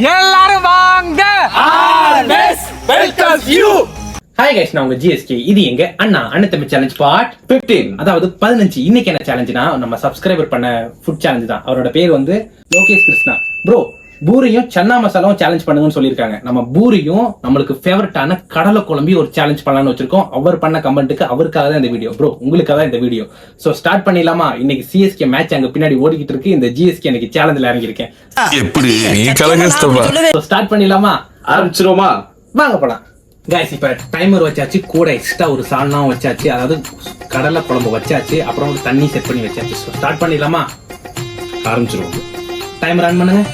எல்லாரும் வாங்க. Always welcome you. Hi guys, நான் உங்க ஜிஎஸ்கே. இது எங்க அண்ணன் தம்பி சேலஞ்ச் பார்ட் 15, அதாவது 15. இன்னைக்கு என்ன சேலஞ்சுனா, நம்ம சப்ஸ்கிரைபர் பண்ண ஃபுட் சேலஞ்ச் தான். அவரோட பேர் வந்து லோகேஷ் கிருஷ்ணா. ப்ரோ, பூரியும் சன்னா மசாலாவும் சேலஞ்ச் பண்ணுங்கன்னு சொல்லியிருக்காங்க. நம்ம பூரியும் நம்மளுக்கு ஃபேவரட்டான கடலை குழம்பி ஒரு சேலஞ்ச் பண்ணலாம்னு வச்சிருக்கோம். அவர் பண்ண கமெண்ட்டுக்கு அவருக்காக தான் இந்த வீடியோ. ப்ரோ, உங்களுக்காக தான் இந்த வீடியோ. ஸோ ஸ்டார்ட் பண்ணிடலாமா? இன்னைக்கு சிஎஸ்கே மேட்ச் அங்க பின்னாடி ஓடிக்கிட்டு இருக்கு. இந்த ஜிஎஸ்கே இன்னைக்கு சேலஞ்சில் இறங்கியிருக்கேன். எப்படி நீ கலங்கஸ்தப்பா. ஸ்டார்ட் பண்ணிடலாமா? ஆரம்பிச்சிரோமா? வாங்க போலாம். கைஸ், இப்ப டைமர் வச்சாச்சு, கூட எக்ஸ்ட்ரா ஒரு சால்னாவும் வச்சாச்சு, அதாவது கடலை குழம்பு வச்சாச்சு, அப்புறம் ஒரு தண்ணி செட் பண்ணி வச்சாச்சு. ஸோ ஸ்டார்ட் பண்ணிடலாமா? ஆரம்பிச்சிருவோம். டைமர் ஆன் பண்ணுங்க.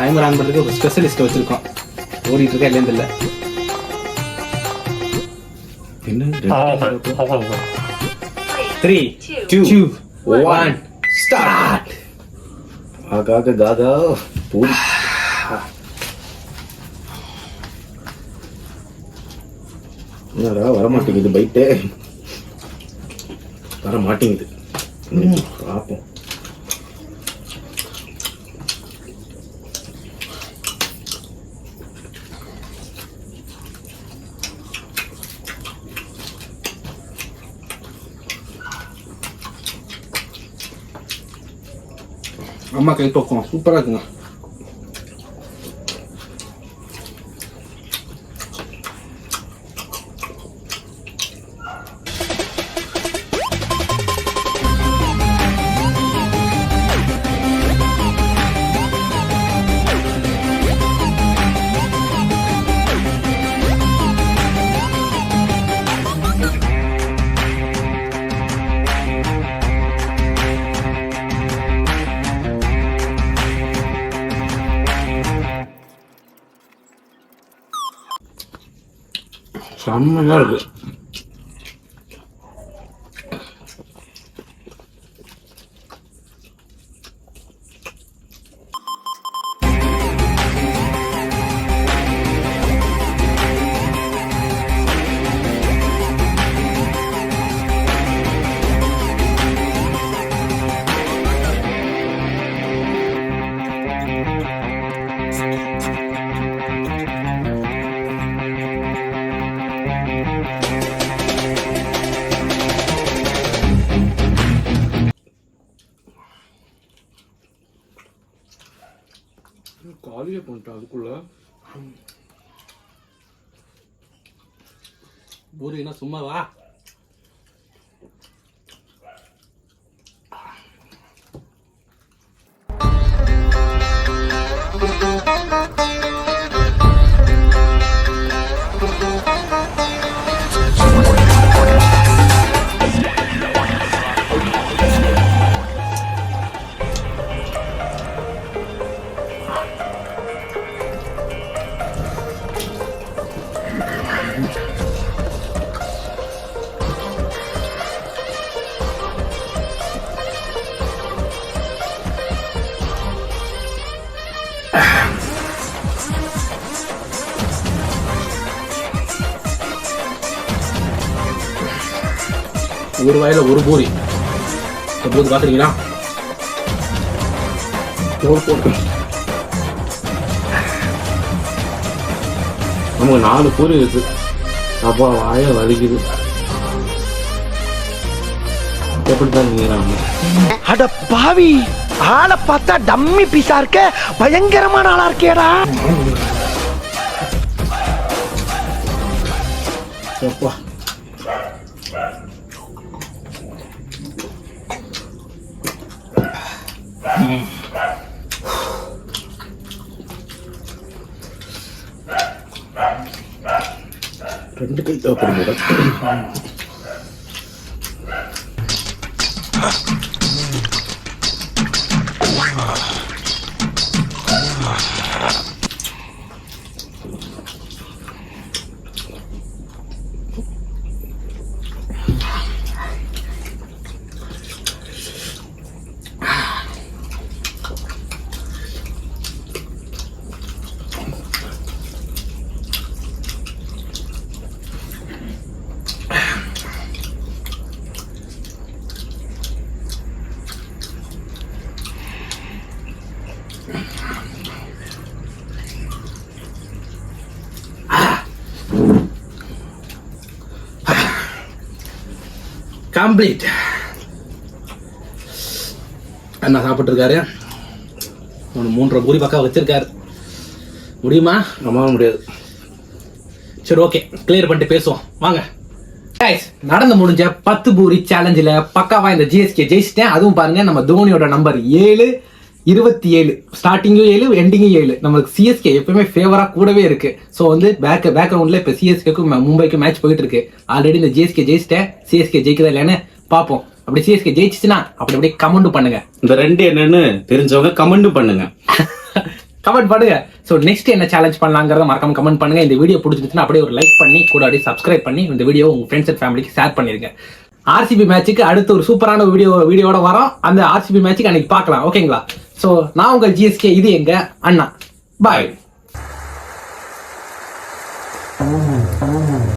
டைமர் ஆன் பண்றதுக்கு ஒரு ஸ்பெஷலிஸ்ட் வச்சிருக்கோம். ஓடிட்டு இருக்கா இல்லையா தெரியல. என்ன 3, 2, 1 ஸ்டார்ட். ஆகாக காகா பூரி. என்னடா வரமாட்டேங்குது, பைட்டே வர மாட்டேங்குது. பார்ப்போம். அம்மா கை பக்கம் சூப்பரா இருக்குங்க. செம்மையா இருக்கு. காலியே பண்ணிட்டேன் அதுக்குள்ள. பூரினா சும்மாவா? ஒரு வாயில ஒரு பூரி போது பாக்குறீங்களா? நமக்கு 4 பூரி இருக்கு. அப்பா வாய வலிக்குது. எப்படிதான் நீங்க? அட பாவி, ஆளை பார்த்தா டம்மி பீஸா இருக்க, பயங்கரமான ஆளா இருக்கேடா. அப்பா ரெண்டு கை தேவைப்படும். கம்ப்ளீட். அண்ணா சாப்பிட்டுருக்காரு. ஒன்று 3.5 பூரி பக்கம் வச்சிருக்காரு. முடியுமா? நம்மளால முடியாது. சரி, ஓகே, கிளியர் பண்ணிட்டு பேசுவோம் வாங்க. Guys, நடந்து முடிஞ்ச 10 பூரி சேலஞ்சில் பக்காவா இந்த ஜிஎஸ்கே ஜெயிச்சிட்டேன். அதுவும் பாருங்க, நம்ம தோனியோட நம்பர் 7-27, ஸ்டார்டிங்கும் 7 எண்டிங்கும் 7. நமக்கு சிஎஸ்கே எப்பவுமே ஃபேவரா கூடவே இருக்கு. ஸோ வந்து பேக்ரவுண்ட்ல இப்போ சிஎஸ்கேக்கும் மும்பைக்கும் மேட்ச் போயிட்டு இருக்கு. ஆல்ரெடி இந்த ஜிஎஸ்கே ஜெயிச்சிட்டேன். சிஎஸ்கே ஜெயிக்கிறதா இல்லையான்னு பார்ப்போம். அப்படி சிஎஸ்கே ஜெயிச்சுச்சுன்னா அப்படியே கமெண்ட் பண்ணுங்க. இந்த 2 என்னன்னு தெரிஞ்சவங்க கமெண்ட் பண்ணுங்க. கமெண்ட் பண்ணுங்க. ஸோ நெக்ஸ்ட் என்ன சேலஞ்ச் பண்ணலாங்கிறத மறக்காம கமெண்ட் பண்ணுங்க. இந்த வீடியோ பிடிச்சிருச்சுன்னா அப்படியே ஒரு லைக் பண்ணி கூட அப்படியே சப்ஸ்கிரைப் பண்ணி இந்த வீடியோ உங்க ஃப்ரெண்ட்ஸ் அண்ட் ஃபேமிலிக்கு ஷேர் பண்ணிருங்க. ஆர்சிபி மேட்சுக்கு அடுத்து ஒரு சூப்பரான வீடியோட வரோம். அந்த ஆர்சிபி மேட்சுக்கு அன்னைக்கு பார்க்கலாம். ஓகேங்களா? ஸோ நான் உங்கள் ஜிஎஸ்கே, இது எங்க அண்ணா. பாய்.